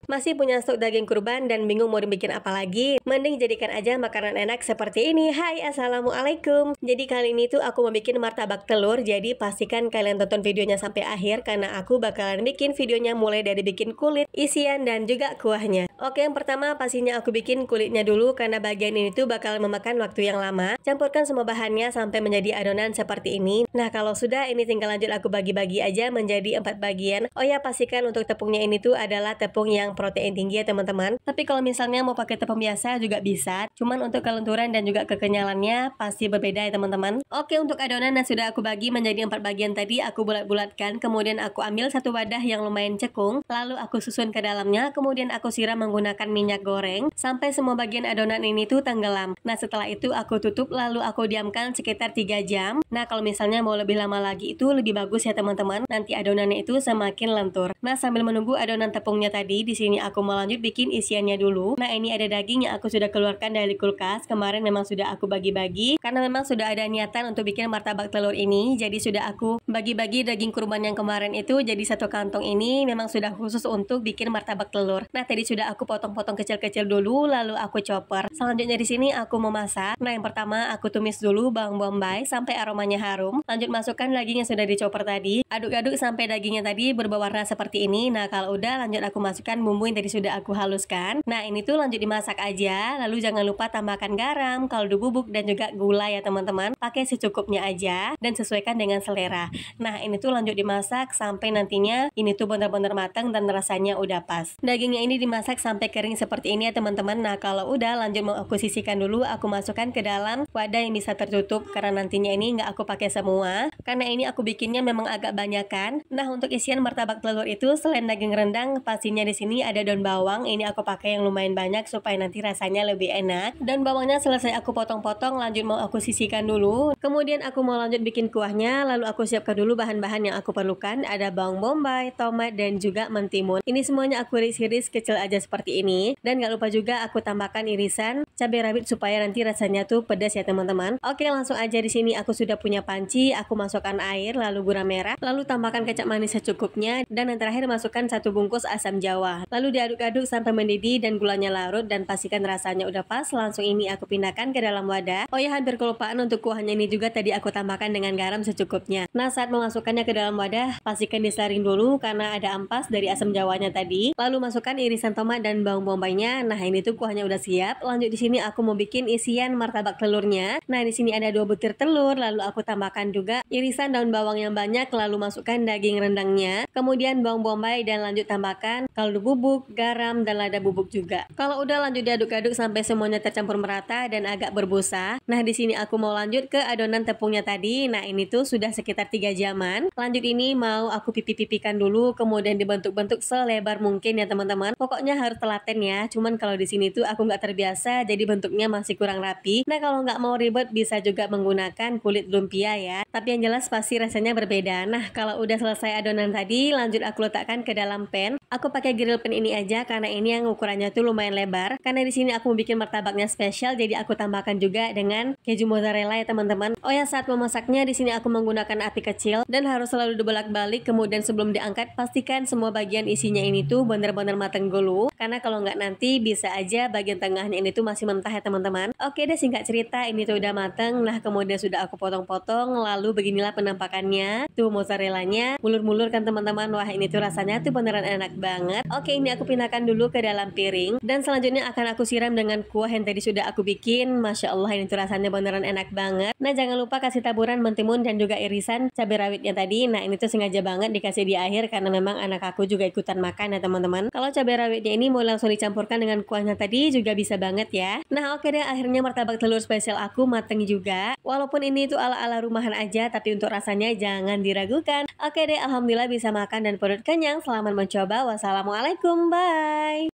Masih punya stok daging kurban dan bingung mau dibikin apa lagi? Mending jadikan aja makanan enak seperti ini. Hai, assalamualaikum. Jadi kali ini tuh aku mau bikin martabak telur. Jadi pastikan kalian tonton videonya sampai akhir karena aku bakalan bikin videonya mulai dari bikin kulit, isian, dan juga kuahnya. Oke, yang pertama pastinya aku bikin kulitnya dulu karena bagian ini tuh bakal memakan waktu yang lama. Campurkan semua bahannya sampai menjadi adonan seperti ini. Nah, kalau sudah ini tinggal lanjut aku bagi-bagi aja menjadi 4 bagian. Oh ya, pastikan untuk tepungnya ini tuh adalah tepung yang protein tinggi ya teman-teman. Tapi kalau misalnya mau pakai tepung biasa juga bisa. Cuman untuk kelenturan dan juga kekenyalannya pasti berbeda ya teman-teman. Oke, untuk adonan yang sudah aku bagi menjadi 4 bagian tadi aku bulat-bulatkan. Kemudian aku ambil satu wadah yang lumayan cekung. Lalu aku susun ke dalamnya. Kemudian aku siram menggunakan minyak goreng sampai semua bagian adonan ini tuh tenggelam. Nah, setelah itu aku tutup lalu aku diamkan sekitar 3 jam. Nah, kalau misalnya mau lebih lama lagi itu lebih bagus ya teman-teman. Nanti adonannya itu semakin lentur. Nah, sambil menunggu adonan tepungnya tadi, di sini aku mau lanjut bikin isiannya dulu. Nah, ini ada daging yang aku sudah keluarkan dari kulkas. Kemarin memang sudah aku bagi-bagi karena memang sudah ada niatan untuk bikin martabak telur ini. Jadi sudah aku bagi-bagi daging kurban yang kemarin itu jadi satu kantong ini memang sudah khusus untuk bikin martabak telur. Nah, tadi sudah aku potong-potong kecil-kecil dulu lalu aku chopper. Selanjutnya di sini aku mau masak. Nah, yang pertama aku tumis dulu bawang bombay sampai aromanya harum. Lanjut masukkan daging yang sudah dichopper tadi. Aduk-aduk sampai dagingnya tadi berubah warna seperti ini. Nah, kalau udah lanjut aku masukkan bumbu yang tadi sudah aku haluskan. Nah, ini tuh lanjut dimasak aja. Lalu jangan lupa tambahkan garam, kaldu bubuk, dan juga gula ya teman-teman. Pakai secukupnya aja dan sesuaikan dengan selera. Nah, ini tuh lanjut dimasak sampai nantinya ini tuh benar-benar matang dan rasanya udah pas. Dagingnya ini dimasak sampai kering seperti ini ya teman-teman. Nah, kalau udah lanjut mau aku sisihkan dulu. Aku masukkan ke dalam wadah yang bisa tertutup karena nantinya ini nggak aku pakai semua. Karena ini aku bikinnya memang agak banyakan. Nah, untuk isian martabak telur itu selain daging rendang, pastinya di sini ada daun bawang. Ini aku pakai yang lumayan banyak supaya nanti rasanya lebih enak. Dan bawangnya selesai aku potong-potong, lanjut mau aku sisihkan dulu. Kemudian aku mau lanjut bikin kuahnya, lalu aku siapkan dulu bahan-bahan yang aku perlukan. Ada bawang bombay, tomat, dan juga mentimun. Ini semuanya aku iris-iris kecil aja seperti ini. Dan gak lupa juga aku tambahkan irisan cabai rawit supaya nanti rasanya tuh pedas ya teman-teman. Oke, langsung aja di sini aku sudah punya panci. Aku masukkan air, lalu gula merah, lalu tambahkan kecap manis secukupnya, dan yang terakhir masukkan 1 bungkus asam jawa. Lalu diaduk-aduk sampai mendidih dan gulanya larut dan pastikan rasanya udah pas. Langsung ini aku pindahkan ke dalam wadah. Oh ya, hampir kelupaan untuk kuahnya ini juga tadi aku tambahkan dengan garam secukupnya. Nah, saat memasukkannya ke dalam wadah, pastikan disaring dulu karena ada ampas dari asam jawanya tadi. Lalu masukkan irisan tomat dan bawang bombaynya. Nah, ini tuh kuahnya udah siap. Lanjut di sini aku mau bikin isian martabak telurnya. Nah, di sini ada 2 butir telur, lalu aku tambahkan juga irisan daun bawang yang banyak, lalu masukkan daging rendangnya, kemudian bawang bombay dan lanjut tambahkan kaldu bubuk, garam, dan lada bubuk juga. Kalau udah lanjut diaduk-aduk sampai semuanya tercampur merata dan agak berbusa. Nah, di sini aku mau lanjut ke adonan tepungnya tadi. Nah, ini tuh sudah sekitar 3 jaman. Lanjut ini mau aku pipi-pipikan dulu, kemudian dibentuk-bentuk selebar mungkin ya teman-teman. Pokoknya harus telaten ya. Cuman kalau di sini tuh aku nggak terbiasa, jadi bentuknya masih kurang rapi. Nah, kalau nggak mau ribet bisa juga menggunakan kulit lumpia ya. Tapi yang jelas pasti rasanya berbeda. Nah, kalau udah selesai adonan tadi, lanjut aku letakkan ke dalam pan. Aku pakai grill pan ini aja karena ini yang ukurannya tuh lumayan lebar. Karena di sini aku mau bikin martabaknya spesial, jadi aku tambahkan juga dengan keju mozzarella ya teman-teman. Oh ya, saat memasaknya di sini aku menggunakan api kecil dan harus selalu dibolak-balik. Kemudian sebelum diangkat, pastikan semua bagian isinya ini tuh benar-benar matang dulu. Karena kalau nggak nanti bisa aja bagian tengahnya ini tuh masih mentah ya teman-teman. Oke deh, singkat cerita ini tuh udah matang. Nah, kemudian sudah aku potong-potong, lalu beginilah penampakannya. Tuh mozzarellanya mulur-mulur kan teman-teman. Wah, ini tuh rasanya tuh beneran enak banget. Oke, ini aku pindahkan dulu ke dalam piring. Dan selanjutnya akan aku siram dengan kuah yang tadi sudah aku bikin. Masya Allah, ini tuh rasanya beneran enak banget. Nah, jangan lupa kasih taburan mentimun dan juga irisan cabai rawitnya tadi. Nah, ini tuh sengaja banget dikasih di akhir karena memang anak aku juga ikutan makan ya teman-teman. Kalau cabai rawitnya ini mau langsung dicampurkan dengan kuahnya tadi juga bisa banget ya. Nah, oke deh, akhirnya martabak telur spesial aku mateng juga. Walaupun ini tuh ala-ala rumahan aja, tapi untuk rasanya jangan diragukan. Oke deh, alhamdulillah bisa makan dan perut kenyang. Selamat mencoba. Wassalamualaikum, bye.